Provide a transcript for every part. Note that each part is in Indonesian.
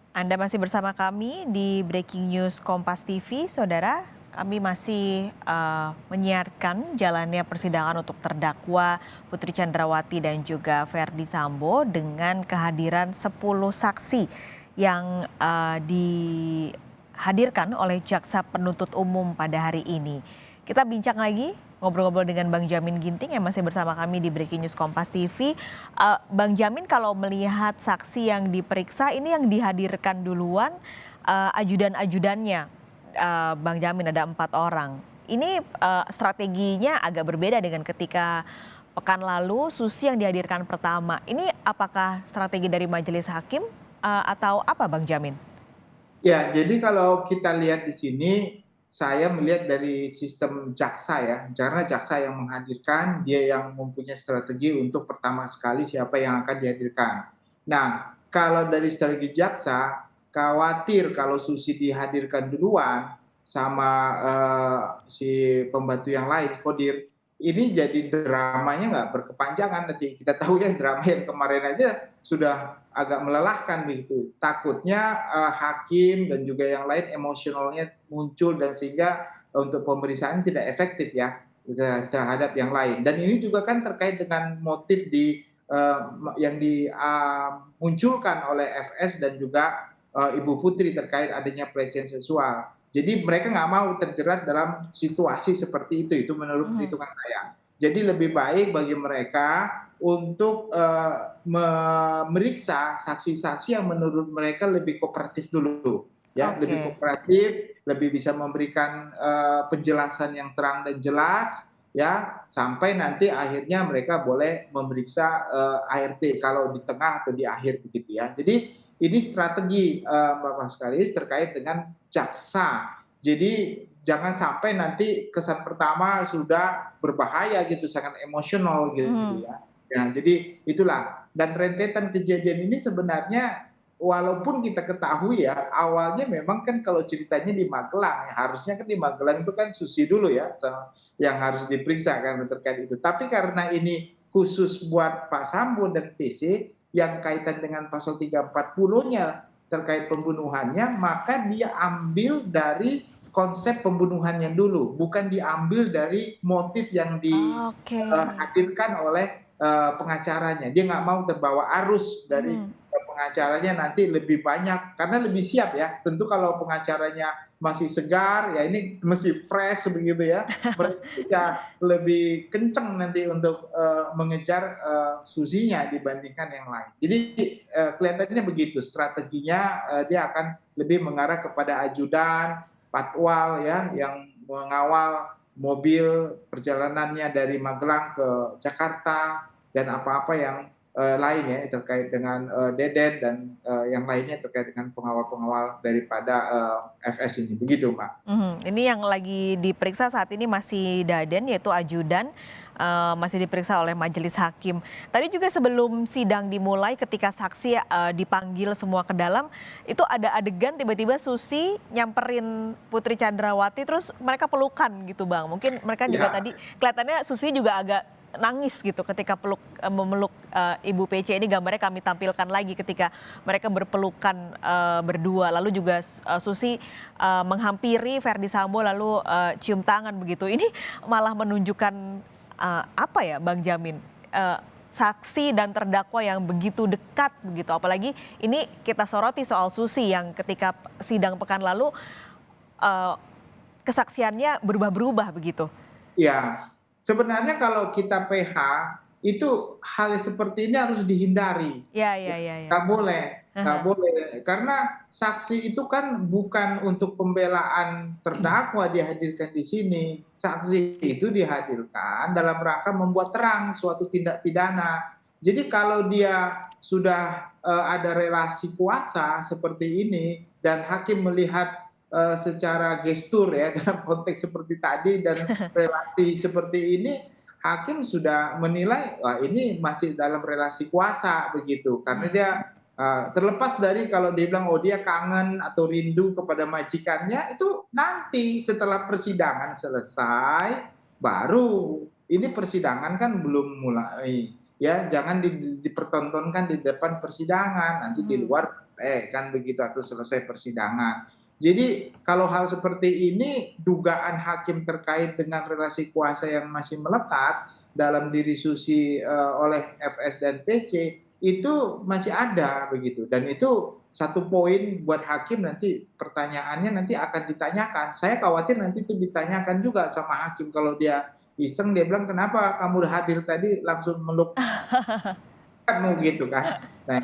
Anda masih bersama kami di Breaking News Kompas TV, Saudara. Kami masih menyiarkan jalannya persidangan untuk terdakwa Putri Chandrawati dan juga Verdi Sambo dengan kehadiran 10 saksi yang dihadirkan oleh Jaksa Penuntut Umum pada hari ini. Kita bincang lagi ngobrol-ngobrol dengan Bang Jamin Ginting yang masih bersama kami di Breaking News Kompas TV. Bang Jamin, kalau melihat saksi yang diperiksa ini yang dihadirkan duluan ajudan-ajudannya, Bang Jamin ada 4 orang. Ini strateginya agak berbeda dengan ketika pekan lalu Susi yang dihadirkan pertama. Ini apakah strategi dari majelis hakim atau apa, Bang Jamin? Ya, jadi kalau kita lihat di sini, saya melihat dari sistem jaksa ya, karena jaksa yang menghadirkan, dia yang mempunyai strategi untuk pertama sekali siapa yang akan dihadirkan. Nah, kalau dari strategi jaksa, khawatir kalau Susi dihadirkan duluan sama si pembantu yang lain, Kodir, ini jadi dramanya nggak berkepanjangan nanti. Kita tahu ya drama yang kemarin aja sudah agak melelahkan begitu. Takutnya hakim dan juga yang lain emosionalnya muncul dan sehingga untuk pemeriksaan tidak efektif ya terhadap yang lain. Dan ini juga kan terkait dengan motif yang dimunculkan oleh FS dan juga Ibu Putri terkait adanya pelecehan seksual. Jadi mereka nggak mau terjerat dalam situasi seperti itu menurut Mhm. perhitungan saya. Jadi lebih baik bagi mereka untuk memeriksa saksi-saksi yang menurut mereka lebih kooperatif dulu, ya, lebih Oke. kooperatif, lebih bisa memberikan penjelasan yang terang dan jelas, ya, sampai nanti akhirnya mereka boleh memeriksa ART kalau di tengah atau di akhir begitu ya. Jadi ini strategi Bapak sekalian terkait dengan jaksa. Jadi jangan sampai nanti kesan pertama sudah berbahaya gitu, sangat emosional gitu Mhm. ya. Ya, jadi itulah. Dan rentetan kejadian ini sebenarnya walaupun kita ketahui ya, awalnya memang kan kalau ceritanya di Magelang, ya harusnya kan di Magelang itu kan Susi dulu ya, yang harus diperiksa karena terkait itu. Tapi karena ini khusus buat Pak Sambo dan PC, yang kaitan dengan pasal 340-nya terkait pembunuhannya, maka dia ambil dari konsep pembunuhannya dulu, bukan diambil dari motif yang Oke. dihadirkan oleh pengacaranya. Dia nggak mau terbawa arus dari Mhm. pengacaranya nanti lebih banyak, karena lebih siap ya. Tentu kalau pengacaranya masih segar, ya ini masih fresh begitu ya, mereka bisa lebih kenceng nanti untuk mengejar Susinya dibandingkan yang lain. Jadi kelihatannya begitu strateginya, dia akan lebih mengarah kepada ajudan, patwal ya yang mengawal mobil perjalanannya dari Magelang ke Jakarta dan apa-apa yang lain ya terkait dengan Deden dan yang lainnya terkait dengan pengawal-pengawal daripada FS ini. Begitu, Mbak. Mhm. Ini yang lagi diperiksa saat ini masih Daden, yaitu ajudan, masih diperiksa oleh majelis hakim. Tadi juga sebelum sidang dimulai ketika saksi, dipanggil semua ke dalam, itu ada adegan tiba-tiba Susi nyamperin Putri Chandrawati terus mereka pelukan gitu, Bang. Mungkin mereka juga Ya, tadi kelihatannya Susi juga agak nangis gitu ketika memeluk, Ibu PC. Ini gambarnya kami tampilkan lagi ketika mereka berpelukan, berdua. Lalu juga Susi menghampiri Verdi Sambo lalu cium tangan begitu. Ini malah menunjukkan apa ya, Bang Jamin, saksi dan terdakwa yang begitu dekat begitu. Apalagi ini kita soroti soal Susi yang ketika sidang pekan lalu eee, kesaksiannya berubah-berubah begitu. ya. Sebenarnya kalau kita PH itu hal seperti ini harus dihindari. Ya ya ya ya. Nggak boleh, nggak Aha. boleh. Karena saksi itu kan bukan untuk pembelaan terdakwa dihadirkan di sini. Saksi itu dihadirkan dalam rangka membuat terang suatu tindak pidana. Jadi kalau dia sudah ada relasi kuasa seperti ini dan hakim melihat secara gestur ya dalam konteks seperti tadi dan relasi seperti ini, hakim sudah menilai wah ini masih dalam relasi kuasa begitu karena Mhm. dia terlepas dari kalau dia bilang oh dia kangen atau rindu kepada majikannya itu nanti setelah persidangan selesai baru ini persidangan kan belum mulai ya jangan dipertontonkan di depan persidangan nanti di Mhm. luar kan begitu atau selesai persidangan. Jadi kalau hal seperti ini dugaan hakim terkait dengan relasi kuasa yang masih melekat dalam diri Susi oleh FS dan PC itu masih ada begitu, dan itu satu poin buat hakim, nanti pertanyaannya nanti akan ditanyakan. Saya khawatir nanti itu ditanyakan juga sama hakim, kalau dia iseng dia bilang kenapa kamu hadir tadi langsung meluk kamu gitu kan. Nah,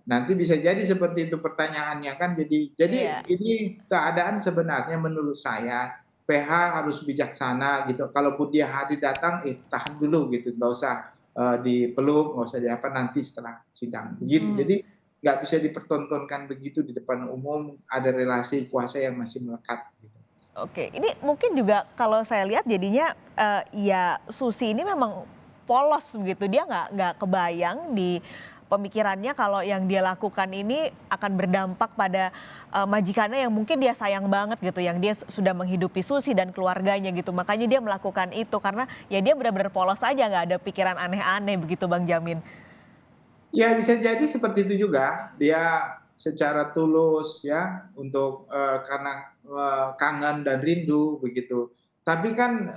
nanti bisa jadi seperti itu pertanyaannya kan. Jadi Iya. ini keadaan sebenarnya menurut saya PH harus bijaksana gitu. Kalaupun dia hadir datang, tahan dulu gitu, nggak usah dipeluk, nggak usah diapa nanti setelah sidang. Begitu. Hmm. Jadi nggak bisa dipertontonkan begitu di depan umum, ada relasi kuasa yang masih melekat. Gitu. Oke, ini mungkin juga kalau saya lihat jadinya, ya Susi ini memang polos begitu, dia nggak kebayang di pemikirannya kalau yang dia lakukan ini akan berdampak pada, majikannya yang mungkin dia sayang banget gitu, yang dia sudah menghidupi Susi dan keluarganya gitu. Makanya dia melakukan itu karena ya dia benar-benar polos aja, nggak ada pikiran aneh-aneh begitu Bang Jamin. Ya bisa jadi seperti itu juga, dia secara tulus ya untuk, karena, kangen dan rindu begitu. Tapi kan,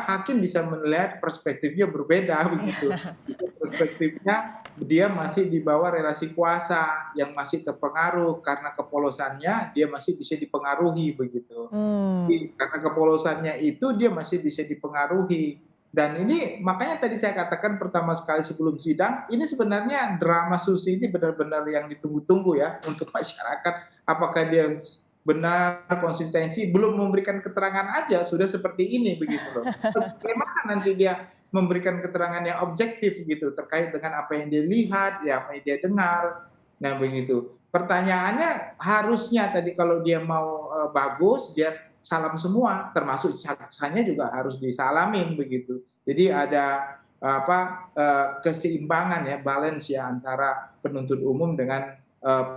hakim bisa melihat perspektifnya berbeda begitu. Itu perspektifnya dia masih di bawah relasi kuasa yang masih terpengaruh, karena kepolosannya dia masih bisa dipengaruhi begitu. Hmm. Karena kepolosannya itu dia masih bisa dipengaruhi. Dan ini makanya tadi saya katakan pertama sekali sebelum sidang, ini sebenarnya drama Susi ini benar-benar yang ditunggu-tunggu ya untuk masyarakat. Apakah dia benar konsistensi, belum memberikan keterangan aja sudah seperti ini begitu loh. Bagaimana nanti dia memberikan keterangan yang objektif gitu terkait dengan apa yang dia lihat, ya apa yang dia dengar. Nah begitu. Pertanyaannya harusnya tadi kalau dia mau bagus, dia salam semua, termasuk saksanya juga harus disalamin begitu. Jadi ada keseimbangan ya, balance ya antara penuntut umum dengan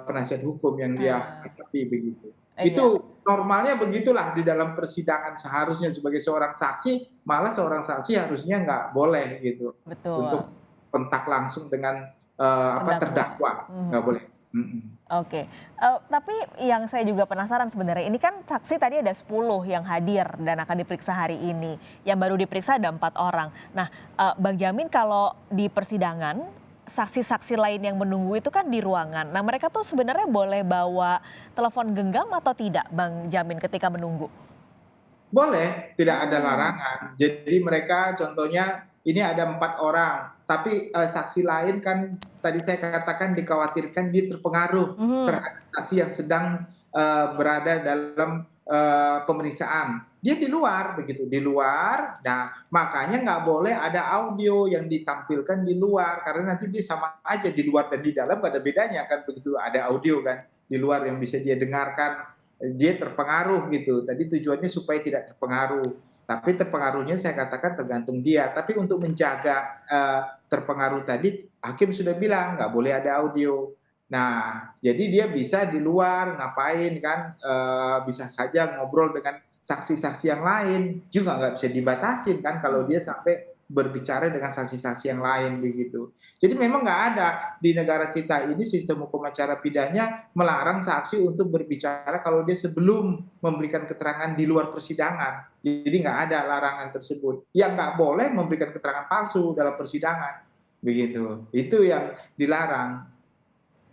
penasihat hukum yang dia Ah, hadapi begitu. iya, Itu normalnya begitulah di dalam persidangan, seharusnya sebagai seorang saksi, malah seorang saksi harusnya nggak boleh gitu betul, untuk kontak langsung dengan terdakwa. terdakwa, nggak Mhm. boleh. Mm-mm. Oke, tapi yang saya juga penasaran sebenarnya, ini kan saksi tadi ada 10 yang hadir dan akan diperiksa hari ini, yang baru diperiksa ada 4 orang. Nah, Bang Jamin kalau di persidangan, saksi-saksi lain yang menunggu itu kan di ruangan. Nah, mereka tuh sebenarnya boleh bawa telepon genggam atau tidak Bang Jamin ketika menunggu? Boleh, tidak ada Hmm. larangan. Jadi mereka contohnya ini ada 4 orang, tapi, saksi lain kan tadi saya katakan dikhawatirkan dia terpengaruh Mhm. terhadap saksi yang sedang, berada dalam, pemeriksaan. Dia di luar begitu, di luar. Nah, makanya nggak boleh ada audio yang ditampilkan di luar, karena nanti dia sama aja di luar dan di dalam nggak ada bedanya kan begitu, ada audio kan di luar yang bisa dia dengarkan, dia terpengaruh gitu. Tadi tujuannya supaya tidak terpengaruh. Tapi terpengaruhnya saya katakan tergantung dia. Tapi untuk menjaga terpengaruh tadi, hakim sudah bilang nggak boleh ada audio. Nah, jadi dia bisa di luar ngapain kan, bisa saja ngobrol dengan saksi-saksi yang lain, juga nggak bisa dibatasin kan kalau dia sampai berbicara dengan saksi-saksi yang lain begitu. Jadi memang nggak ada di negara kita ini sistem hukum acara pidana melarang saksi untuk berbicara kalau dia sebelum memberikan keterangan di luar persidangan. Jadi nggak ada larangan tersebut. Yang nggak boleh memberikan keterangan palsu dalam persidangan. Begitu. Itu yang dilarang.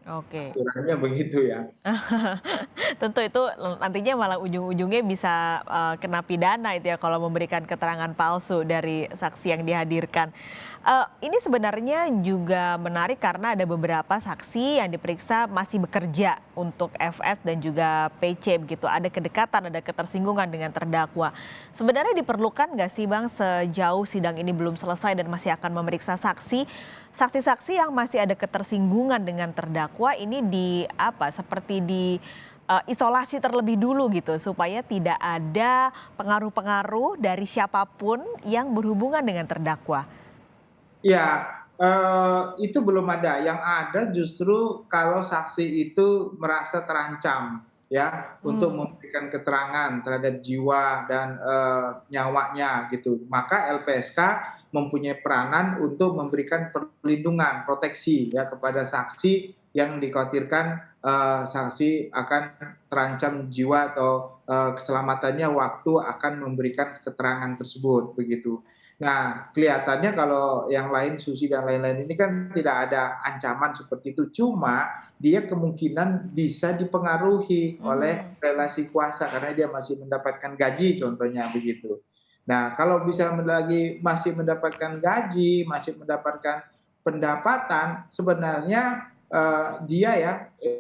Oke. Aturannya begitu ya. Tentu itu nantinya malah ujung-ujungnya bisa, kena pidana itu ya kalau memberikan keterangan palsu dari saksi yang dihadirkan. Ini sebenarnya juga menarik karena ada beberapa saksi yang diperiksa masih bekerja untuk FS dan juga PC begitu, ada kedekatan, ada ketersinggungan dengan terdakwa. Sebenarnya diperlukan nggak sih Bang sejauh sidang ini belum selesai dan masih akan memeriksa saksi, saksi-saksi yang masih ada ketersinggungan dengan terdakwa ini seperti di isolasi terlebih dulu gitu supaya tidak ada pengaruh-pengaruh dari siapapun yang berhubungan dengan terdakwa. Ya, itu belum ada. Yang ada justru kalau saksi itu merasa terancam ya untuk Hmm. memberikan keterangan terhadap jiwa dan nyawanya gitu. Maka LPSK mempunyai peranan untuk memberikan perlindungan, proteksi ya kepada saksi yang dikhawatirkan saksi akan terancam jiwa atau keselamatannya waktu akan memberikan keterangan tersebut begitu. Nah, kelihatannya kalau yang lain Susi dan lain-lain ini kan tidak ada ancaman seperti itu, cuma dia kemungkinan bisa dipengaruhi oleh Mhm. relasi kuasa karena dia masih mendapatkan gaji contohnya begitu. Nah, kalau bisa lagi masih mendapatkan gaji, masih mendapatkan pendapatan, sebenarnya dia ya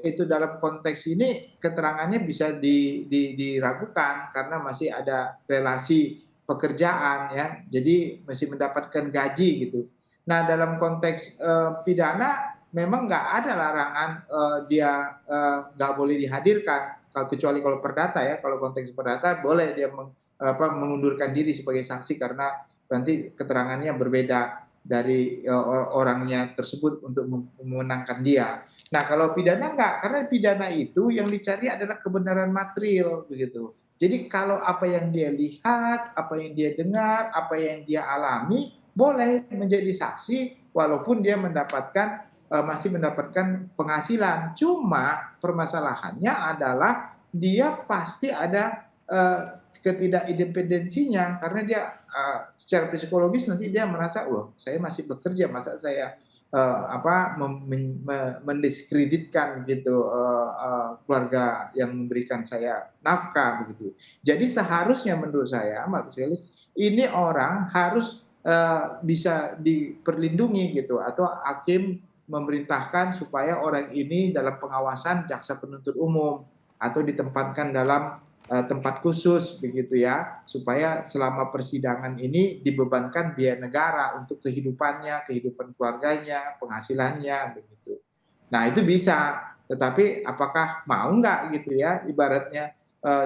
itu dalam konteks ini keterangannya bisa diragukan karena masih ada relasi pekerjaan ya, jadi masih mendapatkan gaji gitu. Nah, dalam konteks pidana memang nggak ada larangan dia nggak boleh dihadirkan, kecuali kalau perdata ya, kalau konteks perdata boleh dia mengundurkan diri sebagai saksi karena nanti keterangannya berbeda dari orangnya tersebut untuk memenangkan dia. Nah, kalau pidana enggak, karena pidana itu yang dicari adalah kebenaran material begitu. Jadi kalau apa yang dia lihat, apa yang dia dengar, apa yang dia alami boleh menjadi saksi walaupun dia masih mendapatkan penghasilan. Cuma permasalahannya adalah dia pasti ada ketidakindependensinya karena dia secara psikologis nanti dia merasa, wah saya masih bekerja, masa saya mendiskreditkan gitu keluarga yang memberikan saya nafkah begitu. Jadi seharusnya menurut saya, Mbak Fiselis, ini orang harus bisa diperlindungi gitu atau hakim memerintahkan supaya orang ini dalam pengawasan jaksa penuntut umum atau ditempatkan dalam tempat khusus begitu ya, supaya selama persidangan ini dibebankan biaya negara untuk kehidupannya, kehidupan keluarganya, penghasilannya begitu. Nah, itu bisa, tetapi apakah mau nggak gitu ya ibaratnya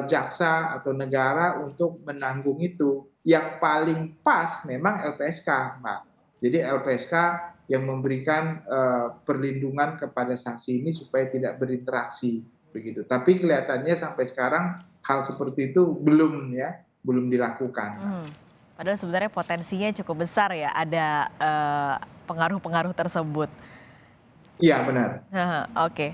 jaksa atau negara untuk menanggung itu. Yang paling pas memang LPSK, Mbak. Jadi LPSK yang memberikan perlindungan kepada saksi ini supaya tidak berinteraksi begitu. Tapi kelihatannya sampai sekarang hal seperti itu belum ya, belum dilakukan. Mhm. Padahal sebenarnya potensinya cukup besar ya ada pengaruh-pengaruh tersebut. Iya benar. Heeh, oke.